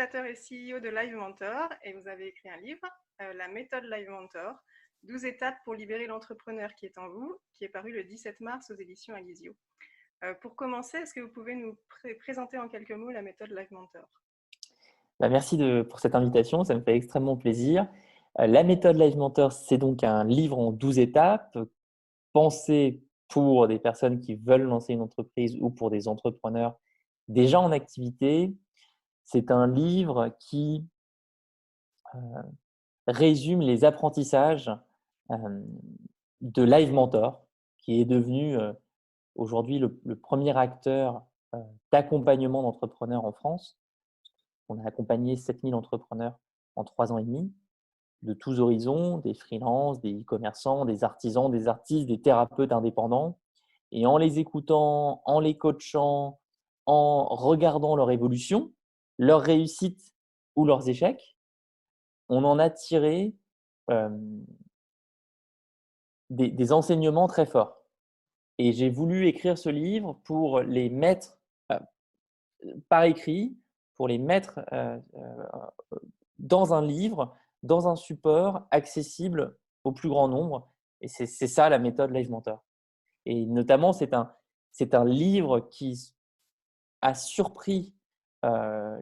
fondateur et CEO de Live Mentor et vous avez écrit un livre, La méthode Live Mentor, 12 étapes pour libérer l'entrepreneur qui est en vous, qui est paru le 17 mars aux éditions Alizio. Pour commencer, est-ce que vous pouvez nous présenter en quelques mots la méthode Live Mentor? Merci pour cette invitation, ça me fait extrêmement plaisir. La méthode Live Mentor, c'est donc un livre en 12 étapes, pensé pour des personnes qui veulent lancer une entreprise ou pour des entrepreneurs déjà en activité. C'est un livre qui résume les apprentissages de Live Mentor, qui est devenu aujourd'hui le premier acteur d'accompagnement d'entrepreneurs en France. On a accompagné 7000 entrepreneurs en 3 ans et demi, de tous horizons, des freelances, des e-commerçants, des artisans, des artistes, des thérapeutes indépendants. Et en les écoutant, en les coachant, en regardant leur évolution, leur réussite ou leurs échecs, on en a tiré euh, des enseignements très forts. Et j'ai voulu écrire ce livre pour les mettre par écrit, pour les mettre dans un livre, dans un support accessible au plus grand nombre. Et c'est ça la méthode Live Mentor. Et notamment, c'est un livre qui a surpris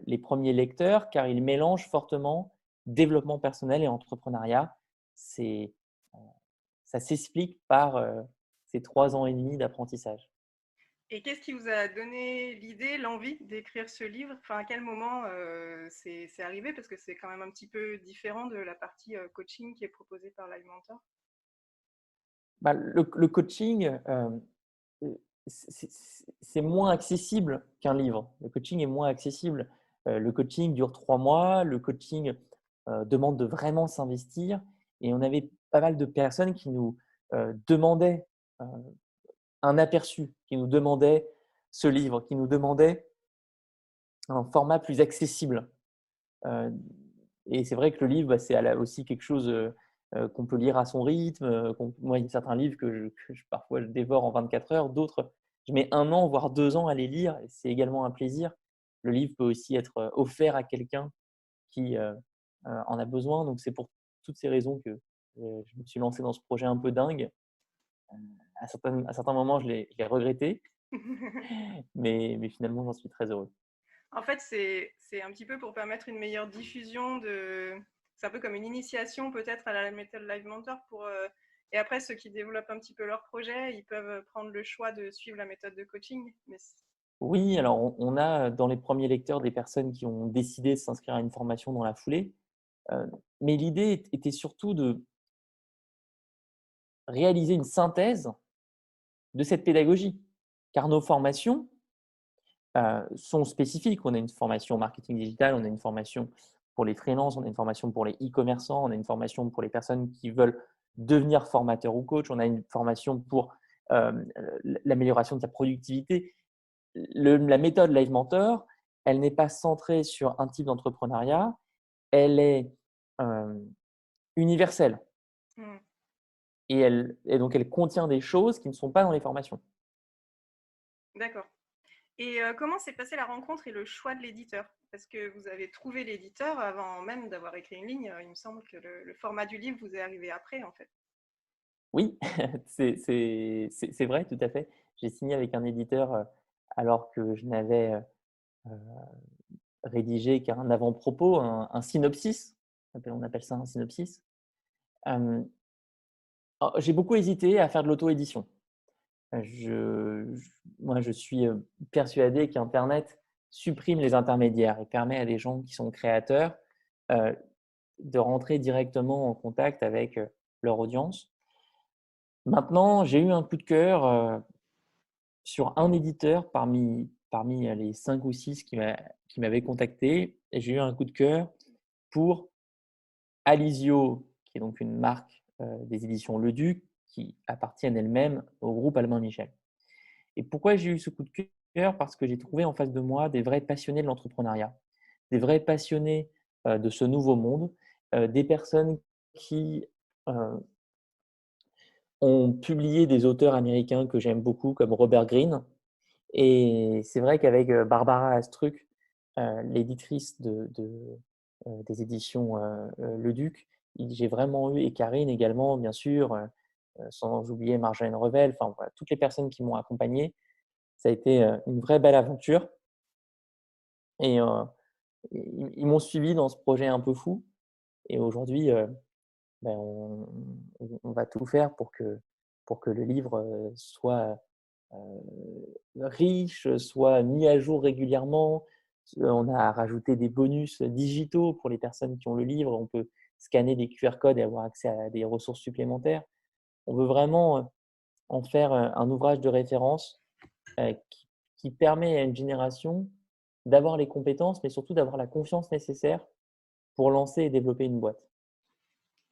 les premiers lecteurs car il mélange fortement développement personnel et entrepreneuriat. C'est, euh, Ça s'explique par ces 3 ans et demi d'apprentissage. Et qu'est-ce qui vous a donné l'idée, l'envie d'écrire ce livre? Enfin, à quel moment c'est arrivé? Parce que c'est quand même un petit peu différent de la partie coaching qui est proposée par Live Mentor. Bah, le coaching, c'est moins accessible qu'un livre. Le coaching est moins accessible. Le coaching dure 3 mois. Le coaching demande de vraiment s'investir. Et on avait pas mal de personnes qui nous demandaient euh, un aperçu, qui nous demandaient ce livre, qui nous demandaient un format plus accessible. Euh, et c'est vrai que le livre, bah, c'est aussi quelque chose qu'on peut lire à son rythme. Moi, il y a certains livres parfois je dévore en 24 heures, d'autres, je mets 1 an, voire 2 ans à les lire. Et c'est également un plaisir. Le livre peut aussi être offert à quelqu'un qui en a besoin. Donc, c'est pour toutes ces raisons que je me suis lancé dans ce projet un peu dingue. À certains moments, je l'ai regretté, mais finalement, j'en suis très heureux. En fait, c'est un petit peu pour permettre une meilleure diffusion de. C'est un peu comme une initiation peut-être à la méthode Live Mentor pour. Et après, ceux qui développent un petit peu leur projet, ils peuvent prendre le choix de suivre la méthode de coaching. Mais Oui, alors on a dans les premiers lecteurs des personnes qui ont décidé de s'inscrire à une formation dans la foulée. Mais l'idée était surtout de réaliser une synthèse de cette pédagogie. Car nos formations sont spécifiques. On a une formation marketing digital, on a une formation pour les freelances, on a une formation pour les e-commerçants, on a une formation pour les personnes qui veulent devenir formateur ou coach, on a une formation pour euh, l'amélioration de sa productivité. La méthode Live Mentor, elle n'est pas centrée sur un type d'entrepreneuriat, elle est euh, universelle hmm, et donc elle contient des choses qui ne sont pas dans les formations. d'accord. Et comment s'est passée la rencontre et le choix de l'éditeur? Parce que vous avez trouvé l'éditeur avant même d'avoir écrit une ligne. Il me semble que le format du livre vous est arrivé après, en fait. Oui, c'est vrai, tout à fait. J'ai signé avec un éditeur alors que je n'avais rédigé qu'un avant-propos, un synopsis. On appelle ça un synopsis. Euh, j'ai beaucoup hésité à faire de l'auto-édition. Moi, je suis persuadé qu'Internet supprime les intermédiaires et permet à des gens qui sont créateurs euh, de rentrer directement en contact avec leur audience. Maintenant, j'ai eu un coup de cœur sur un éditeur parmi les 5 ou 6 qui m'avaient contacté. Et j'ai eu un coup de cœur pour Alizio, qui est donc une marque des éditions Le Duc, qui appartiennent elles-mêmes au groupe Albin Michel. Et pourquoi j'ai eu ce coup de cœur? Parce que j'ai trouvé en face de moi des vrais passionnés de l'entrepreneuriat, des vrais passionnés de ce nouveau monde, des personnes qui ont publié des auteurs américains que j'aime beaucoup, comme Robert Greene. Et c'est vrai qu'avec Barbara Astruc, l'éditrice des éditions Le Duc. J'ai vraiment eu, et Karine également, bien sûr, sans oublier Marjolaine Revel, enfin voilà, toutes les personnes qui m'ont accompagné. Ça a été une vraie belle aventure et ils m'ont suivi dans ce projet un peu fou. Et aujourd'hui, ben, on va tout faire pour que le livre soit riche, soit mis à jour régulièrement. On a rajouté des bonus digitaux pour les personnes qui ont le livre. On peut scanner des QR codes et avoir accès à des ressources supplémentaires. On veut vraiment en faire un ouvrage de référence qui permet à une génération d'avoir les compétences, mais surtout d'avoir la confiance nécessaire pour lancer et développer une boîte.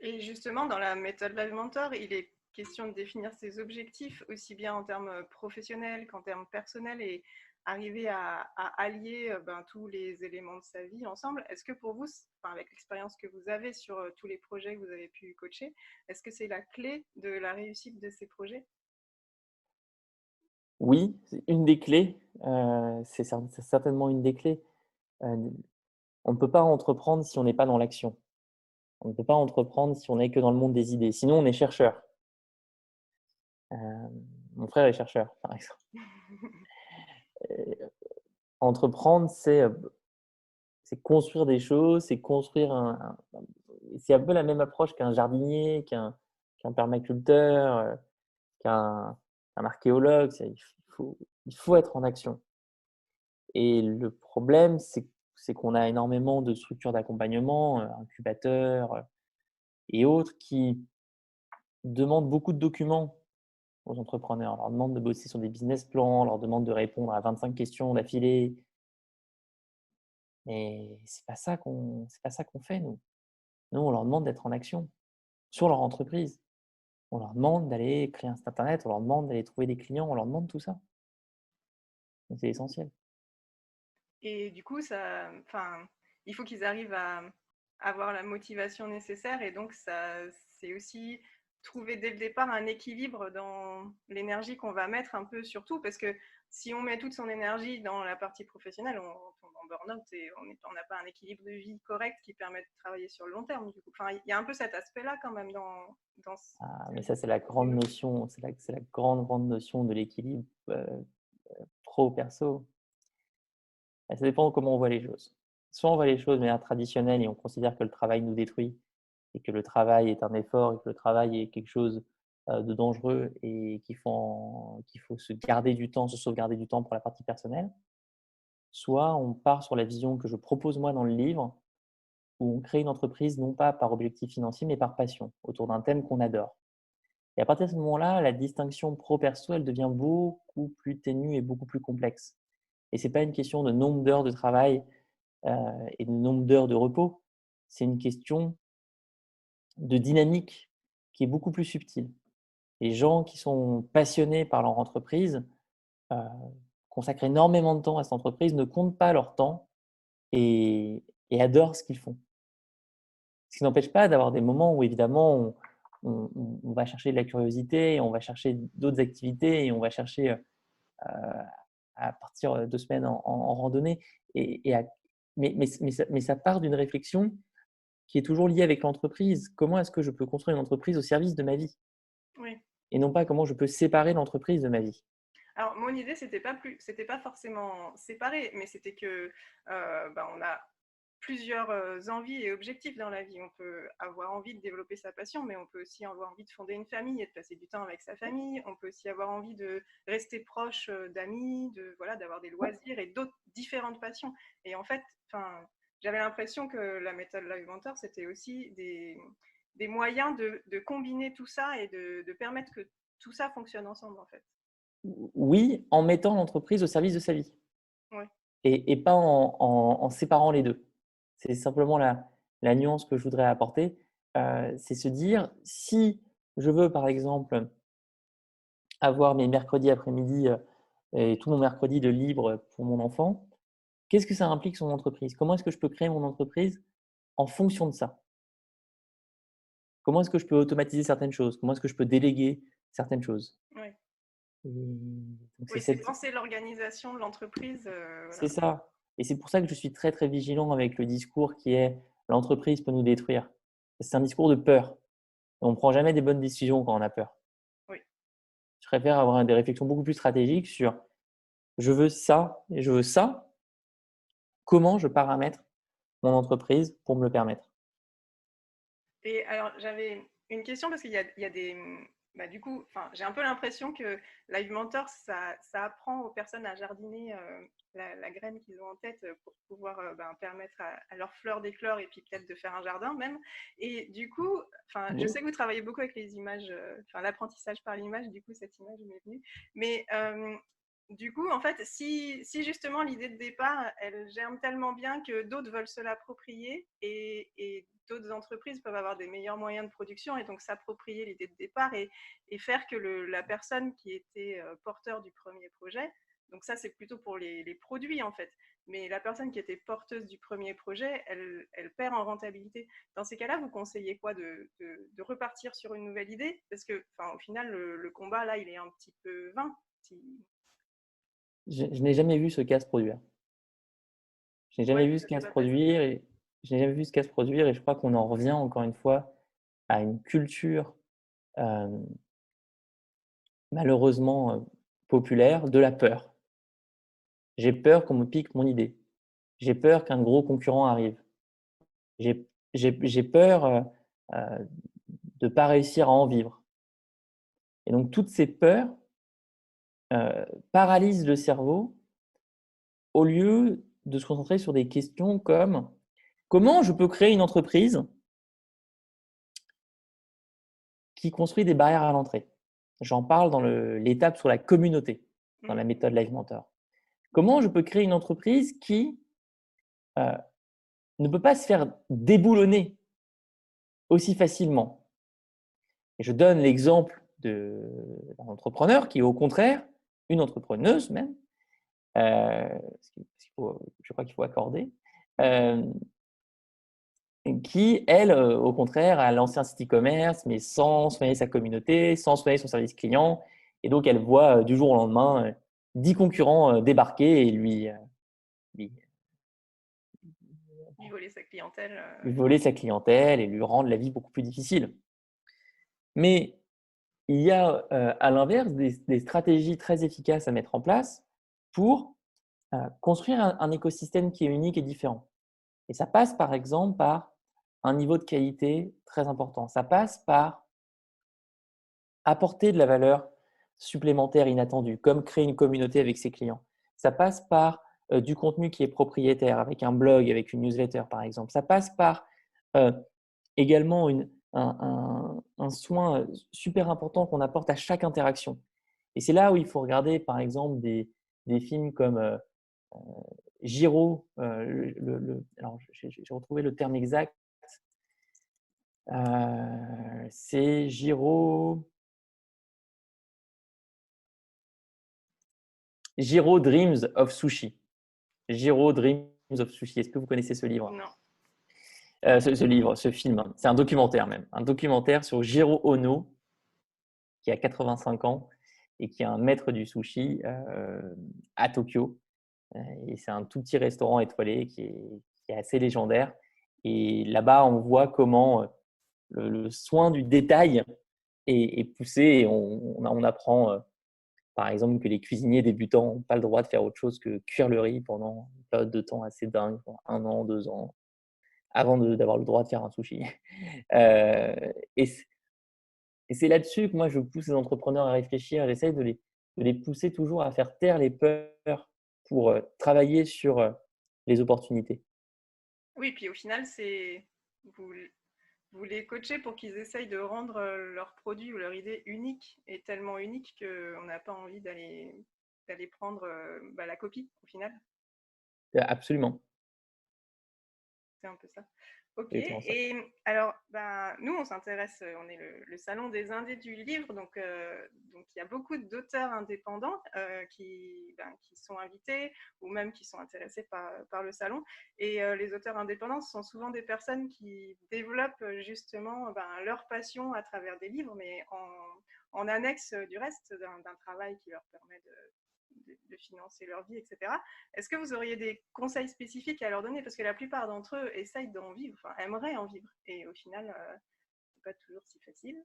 Et justement, dans la méthode Live Mentor, il est question de définir ses objectifs aussi bien en termes professionnels qu'en termes personnels et arriver à allier tous les éléments de sa vie ensemble. Est-ce que pour vous, avec l'expérience que vous avez sur tous les projets que vous avez pu coacher, est-ce que c'est la clé de la réussite de ces projets? Oui, c'est une des clés, c'est certainement une des clés. Heu, on ne peut pas entreprendre si on n'est pas dans l'action. On ne peut pas entreprendre si on n'est que dans le monde des idées. Sinon, on est chercheur. Mon frère est chercheur, par exemple. Heu, entreprendre, c'est construire des choses, c'est construire c'est un peu la même approche qu'un jardinier, qu'un permaculteur, qu'un archéologue. Il faut être en action. Et le problème, c'est qu'on a énormément de structures d'accompagnement, incubateurs, et autres qui demandent beaucoup de documents aux entrepreneurs. On leur demande de bosser sur des business plans, on leur demande de répondre à 25 questions d'affilée. Mais c'est pas ça qu'on fait, nous. Nous, on leur demande d'être en action sur leur entreprise. On leur demande d'aller créer un site internet, on leur demande d'aller trouver des clients, on leur demande tout ça. Donc c'est essentiel. Et du coup, il faut qu'ils arrivent à avoir la motivation nécessaire. Et donc, c'est aussi trouver dès le départ un équilibre dans l'énergie qu'on va mettre un peu sur tout. Parce que si on met toute son énergie dans la partie professionnelle, on tombe en burn-out et on n'a pas un équilibre de vie correct qui permet de travailler sur le long terme. Du coup, il y a un peu cet aspect-là quand même dans Ah, mais ça, c'est la grande notion, c'est la grande, grande notion de l'équilibre pro-perso. Ça dépend de comment on voit les choses. Soit on voit les choses de manière traditionnelle et on considère que le travail nous détruit et que le travail est un effort et que le travail est quelque chose de dangereux et qu'il faut se garder du temps, se sauvegarder du temps pour la partie personnelle. Soit on part sur la vision que je propose moi dans le livre, où on crée une entreprise non pas par objectif financier, mais par passion, autour d'un thème qu'on adore. Et à partir de ce moment-là, la distinction pro-perso, elle devient beaucoup plus ténue et beaucoup plus complexe. Et ce n'est pas une question de nombre d'heures de travail et de nombre d'heures de repos. C'est une question de dynamique qui est beaucoup plus subtile. Les gens qui sont passionnés par leur entreprise heu, consacrent énormément de temps à cette entreprise, ne comptent pas leur temps et adorent ce qu'ils font. Ce qui n'empêche pas d'avoir des moments où évidemment on va chercher de la curiosité, on va chercher d'autres activités et on va chercher, à partir 2 semaines en randonnée et à mais ça part d'une réflexion qui est toujours liée avec l'entreprise. Comment est-ce que je peux construire une entreprise au service de ma vie? Oui. Et non pas comment je peux séparer l'entreprise de ma vie. Alors, mon idée, c'était pas forcément séparé, mais c'était que on a plusieurs envies et objectifs dans la vie. On peut avoir envie de développer sa passion, mais on peut aussi avoir envie de fonder une famille et de passer du temps avec sa famille. On peut aussi avoir envie de rester proche d'amis, d'avoir des loisirs et d'autres différentes passions. Et en fait, j'avais l'impression que la méthode Live Mentor, c'était aussi des moyens de combiner tout ça et de permettre que tout ça fonctionne ensemble, en fait. Oui, en mettant l'entreprise au service de sa vie Ouais. et pas en séparant les 2. C'est simplement la nuance que je voudrais apporter. C'est se dire: «Si je veux, par exemple, avoir mes mercredis après-midi, et tout mon mercredi de libre pour mon enfant, qu'est-ce que ça implique sur mon entreprise? Comment est-ce que je peux créer mon entreprise en fonction de ça? Comment est-ce que je peux automatiser certaines choses? Comment est-ce que je peux déléguer certaines choses?» Ouais. Et donc Oui, c'est penser l'organisation de l'entreprise. c'est Voilà. ça. Et c'est pour ça que je suis très, très vigilant avec le discours qui est l'entreprise peut nous détruire. C'est un discours de peur. On ne prend jamais des bonnes décisions quand on a peur. Oui. Je préfère avoir des réflexions beaucoup plus stratégiques sur je veux ça et je veux ça. Comment je paramètre mon entreprise pour me le permettre? Et alors, j'avais une question parce qu'il y a des. Bah, du coup, j'ai un peu l'impression que Live Mentor, ça apprend aux personnes à jardiner la graine qu'ils ont en tête pour pouvoir permettre à leurs fleurs d'éclore et puis peut-être de faire un jardin même. Et du coup, je sais que vous travaillez beaucoup avec les images, l'apprentissage par l'image, du coup, cette image m'est venue. Mais du coup, en fait, si justement l'idée de départ, elle germe tellement bien que d'autres veulent se l'approprier et d'autres entreprises peuvent avoir des meilleurs moyens de production et donc s'approprier l'idée de départ et faire que la personne qui était porteur du premier projet, donc ça c'est plutôt pour les produits en fait, mais la personne qui était porteuse du premier projet, elle perd en rentabilité. Dans ces cas-là, vous conseillez quoi de repartir sur une nouvelle idée? Parce que au final, le combat là, il est un petit peu vain. Si... Je n'ai jamais vu ce cas se produire. Je n'ai jamais Ouais, vu ça ce s'est cas se pas passé. produire et je crois qu'on en revient encore une fois à une culture malheureusement populaire de la peur. J'ai peur qu'on me pique mon idée. J'ai peur qu'un gros concurrent arrive. J'ai peur de ne pas réussir à en vivre. Et donc toutes ces peurs paralysent le cerveau au lieu de se concentrer sur des questions comme comment je peux créer une entreprise qui construit des barrières à l'entrée. J'en parle dans l'étape sur la communauté, dans la méthode Live Mentor. Comment je peux créer une entreprise qui ne peut pas se faire déboulonner aussi facilement? Et je donne l'exemple d'un entrepreneur qui est au contraire, une entrepreneuse même, je crois qu'il faut accorder, euh, qui, elle, au contraire, a lancé un site e-commerce, mais sans soigner sa communauté, sans soigner son service client. Et donc, elle voit du jour au lendemain 10 concurrents débarquer et lui Lui voler sa clientèle. lui voler sa clientèle et lui rendre la vie beaucoup plus difficile. Mais il y a à l'inverse des stratégies très efficaces à mettre en place pour construire un écosystème qui est unique et différent. Et ça passe par exemple par un niveau de qualité très important. Ça passe par apporter de la valeur supplémentaire inattendue, comme créer une communauté avec ses clients. Ça passe par du contenu qui est propriétaire, avec un blog, avec une newsletter par exemple. Ça passe par euh, également un soin super important qu'on apporte à chaque interaction. Et c'est là où il faut regarder par exemple des films comme Giro, alors j'ai retrouvé le terme exact, c'est Jiro Dreams of Sushi. Jiro Dreams of Sushi. Est-ce que vous connaissez ce livre? Non. Ce film, hein. C'est un documentaire même. Un documentaire sur Jiro Ono, qui a 85 ans et qui est un maître du sushi à Tokyo. Et c'est un tout petit restaurant étoilé qui est assez légendaire. Et là-bas, on voit comment le soin du détail est poussé et on apprend par exemple que les cuisiniers débutants n'ont pas le droit de faire autre chose que cuire le riz pendant une période de temps assez dingue, pendant 1 an, 2 ans, avant d'avoir le droit de faire un sushi. Euh, et c'est là-dessus que moi je pousse les entrepreneurs à réfléchir, j'essaye de les pousser toujours à faire taire les peurs pour travailler sur les opportunités. Oui, puis au final, vous, vous les coachez pour qu'ils essayent de rendre leur produit ou leur idée unique et tellement unique qu'on n'a pas envie d'aller prendre la copie au final. Absolument, C'est un peu ça. Ok, c'est exactement ça. et alors, nous, on s'intéresse, on est le salon des indés du livre, donc il y a beaucoup d'auteurs indépendants qui sont invités ou même qui sont intéressés par le salon. Et les auteurs indépendants sont souvent des personnes qui développent justement leur passion à travers des livres, mais en annexe du reste d'un travail qui leur permet de financer leur vie, etc. Est-ce que vous auriez des conseils spécifiques à leur donner? Parce que la plupart d'entre eux essayent d'en vivre, enfin, aimeraient en vivre. Et au final, c'est pas toujours si facile.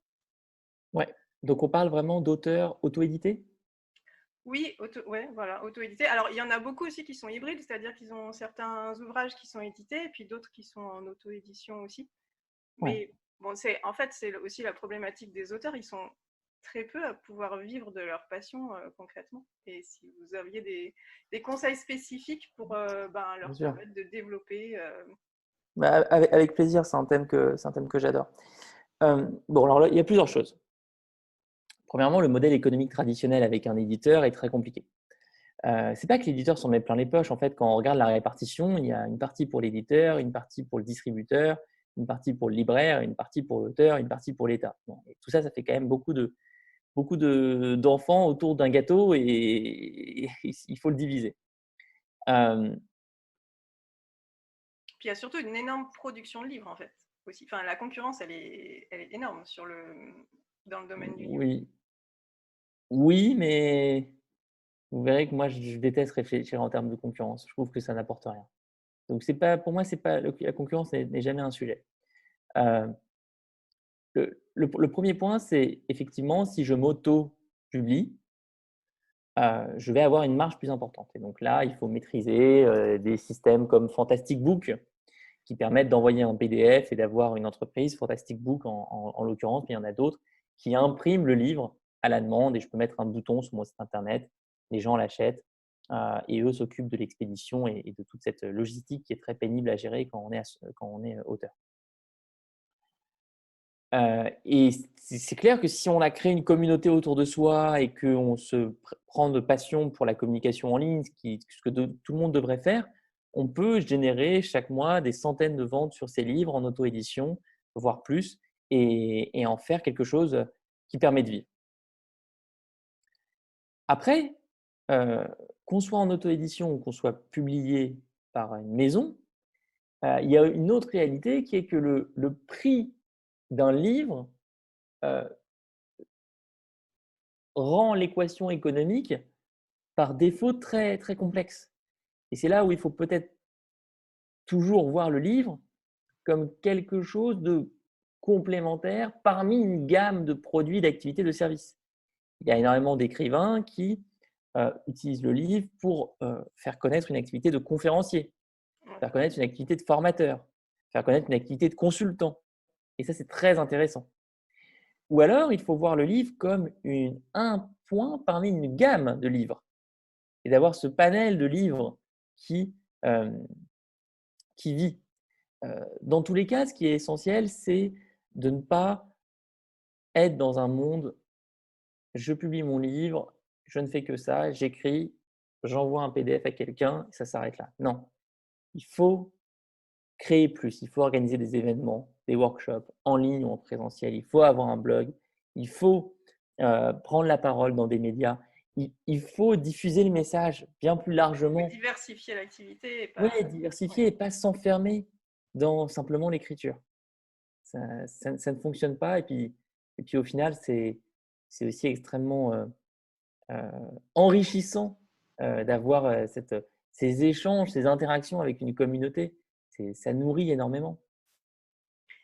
Ouais. Donc, on parle vraiment d'auteurs auto-édités? Oui, ouais, voilà, auto-édité. Alors, il y en a beaucoup aussi qui sont hybrides, c'est-à-dire qu'ils ont certains ouvrages qui sont édités et puis d'autres qui sont en auto-édition aussi. Ouais. Mais bon, en fait, c'est aussi la problématique des auteurs. Ils sont très peu à pouvoir vivre de leur passion concrètement. Et si vous aviez des conseils spécifiques pour Bien leur sûr. permettre de développer. Bah, avec plaisir, c'est un thème que j'adore. Bon, alors là, il y a plusieurs choses. Premièrement, le modèle économique traditionnel avec un éditeur est très compliqué. C'est pas que l'éditeur s'en met plein les poches. En fait, quand on regarde la répartition, il y a une partie pour l'éditeur, une partie pour le distributeur, une partie pour le libraire, une partie pour l'auteur, une partie pour l'État. Bon, et tout ça, ça fait quand même d'enfants autour d'un gâteau et il faut le diviser. Euh, Puis il y a surtout une énorme production de livres en fait aussi. Enfin, la concurrence, elle est énorme dans le domaine du livre. oui, oui, mais vous verrez que moi, je déteste réfléchir en termes de concurrence. Je trouve que ça n'apporte rien. Donc, c'est pas, pour moi, c'est pas, la concurrence n'est jamais un sujet. Euh, le premier point, c'est effectivement, si je m'auto-publie, je vais avoir une marge plus importante. Et donc là, il faut maîtriser des systèmes comme Fantastic Book qui permettent d'envoyer un PDF et d'avoir une entreprise, Fantastic Book en l'occurrence, mais il y en a d'autres, qui impriment le livre à la demande et je peux mettre un bouton sur mon site internet, les gens l'achètent et eux s'occupent de l'expédition et de toute cette logistique qui est très pénible à gérer quand on est auteur. Et c'est clair que si on a créé une communauté autour de soi et qu'on se prend de passion pour la communication en ligne, ce que tout le monde devrait faire, on peut générer chaque mois des centaines de ventes sur ses livres en auto-édition, voire plus, et en faire quelque chose qui permet de vivre. Après, qu'on soit en auto-édition ou qu'on soit publié par une maison, il y a une autre réalité qui est que le prix d'un livre euh, rend l'équation économique par défaut très, très complexe. Et c'est là où il faut peut-être toujours voir le livre comme quelque chose de complémentaire parmi une gamme de produits, d'activités, de services. Il y a énormément d'écrivains qui utilisent le livre pour faire connaître une activité de conférencier, faire connaître une activité de formateur, faire connaître une activité de consultant. Et ça, c'est très intéressant. Ou alors, il faut voir le livre comme un point parmi une gamme de livres et d'avoir ce panel de livres qui, euh, qui vit. Dans tous les cas, ce qui est essentiel, c'est de ne pas être dans un monde, je publie mon livre, je ne fais que ça, j'écris, j'envoie un PDF à quelqu'un, et ça s'arrête là. Non, il faut créer plus, il faut organiser des événements, des workshops en ligne ou en présentiel, il faut avoir un blog, il faut prendre la parole dans des médias, il faut diffuser le message bien plus Faut largement. diversifier l'activité et Oui, pas. Ouais. diversifier et pas s'enfermer dans simplement l'écriture. Ça ne fonctionne pas. Et puis au final, c'est aussi extrêmement euh, enrichissant d'avoir ces échanges, ces interactions avec une communauté. Ça nourrit énormément.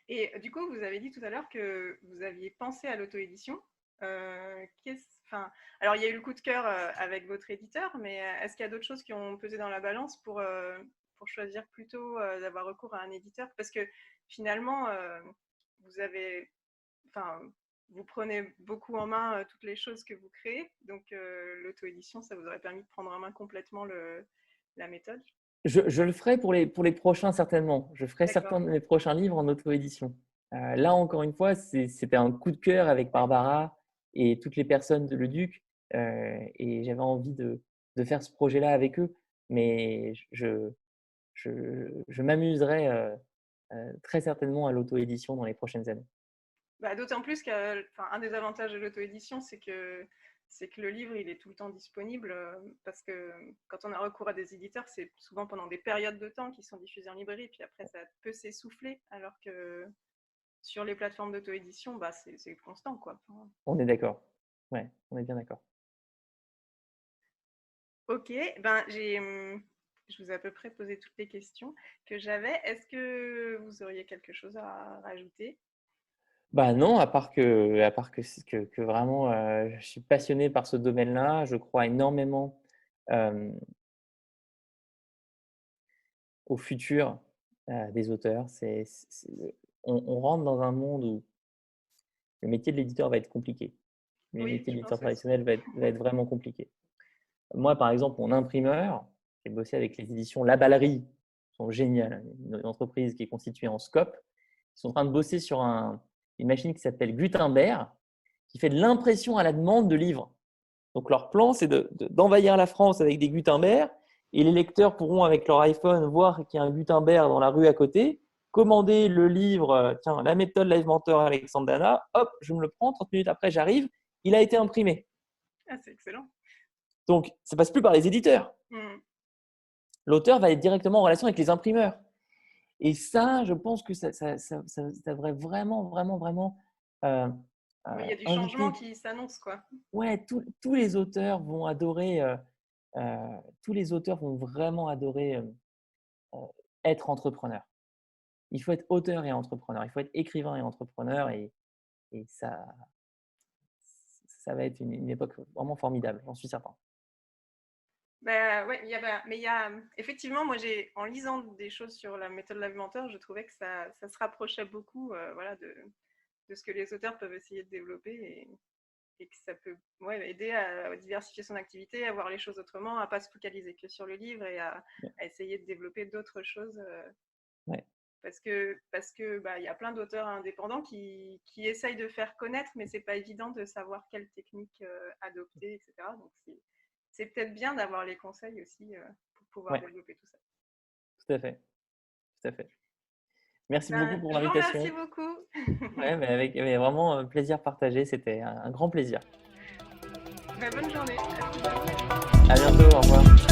Et du coup, vous avez dit tout à l'heure que vous aviez pensé à l'auto-édition. Enfin, alors, il y a eu le coup de cœur avec votre éditeur, mais est-ce qu'il y a d'autres choses qui ont pesé dans la balance pour choisir plutôt d'avoir recours à un éditeur? Parce que finalement, vous avez, enfin, vous prenez beaucoup en main toutes les choses que vous créez, donc l'auto-édition, ça vous aurait permis de prendre en main complètement la méthode. Je le ferai pour les prochains certainement. Je ferai D'accord. certains de mes prochains livres en auto-édition. Là, encore une fois, c'était un coup de cœur avec Barbara et toutes les personnes de Le Duc. Et j'avais envie de faire ce projet-là avec eux. Mais je m'amuserai très certainement à l'auto-édition dans les prochaines années. Bah, d'autant plus qu'un des avantages de l'auto-édition, c'est que le livre, il est tout le temps disponible parce que quand on a recours à des éditeurs, c'est souvent pendant des périodes de temps qui sont diffusés en librairie, puis après, ça peut s'essouffler, alors que sur les plateformes d'auto-édition, bah, c'est constant, quoi. Enfin, On est d'accord. Ouais, on est bien d'accord. Ok, je vous ai à peu près posé toutes les questions que j'avais. Est-ce que vous auriez quelque chose à rajouter? Bah non, à part que vraiment, je suis passionné par ce domaine-là. Je crois énormément euh, au futur des auteurs. On rentre dans un monde où le métier de l'éditeur va être compliqué. Le Oui, métier je d'éditeur pense aussi. traditionnel va être vraiment compliqué. Moi, par exemple, mon imprimeur, j'ai bossé avec les éditions La Ballerie, qui sont géniales, une entreprise qui est constituée en scope. Ils sont en train de bosser sur une machine qui s'appelle Gutenberg, qui fait de l'impression à la demande de livres. Donc, leur plan, c'est d'envahir la France avec des Gutenberg et les lecteurs pourront, avec leur iPhone, voir qu'il y a un Gutenberg dans la rue à côté, commander le livre, tiens, la méthode Live Mentor Alexandre Dana, hop, je me le prends, 30 minutes après, j'arrive, il a été imprimé. Ah, c'est excellent. Donc, ça ne passe plus par les éditeurs. Hmm. L'auteur va être directement en relation avec les imprimeurs. Et ça, je pense que ça devrait vraiment, vraiment, vraiment Oui, il y a du changement inviter. qui s'annonce, quoi. Ouais, tous les auteurs vont adorer. Tous les auteurs vont vraiment adorer euh, être entrepreneur. Il faut être auteur et entrepreneur. Il faut être écrivain et entrepreneur. Et ça va être une époque vraiment formidable, j'en suis certain. Ouais, mais il y a effectivement, moi en lisant des choses sur la méthode Live Mentor, je trouvais que ça se rapprochait beaucoup, voilà, de ce que les auteurs peuvent essayer de développer et que ça peut aider à diversifier son activité, à voir les choses autrement, à pas se focaliser que sur le livre et à essayer de développer d'autres choses. Ouais. Parce que il y a plein d'auteurs indépendants qui essayent de faire connaître, mais c'est pas évident de savoir quelle technique adopter, etc. Donc c'est peut-être bien d'avoir les conseils aussi pour pouvoir Ouais, développer tout ça. tout à fait. Tout à fait. Merci beaucoup pour Je vous remercie l'invitation. beaucoup. Ouais, mais vraiment plaisir partagé. C'était un grand plaisir. Bonne journée. À plus tard. À bientôt. Au revoir.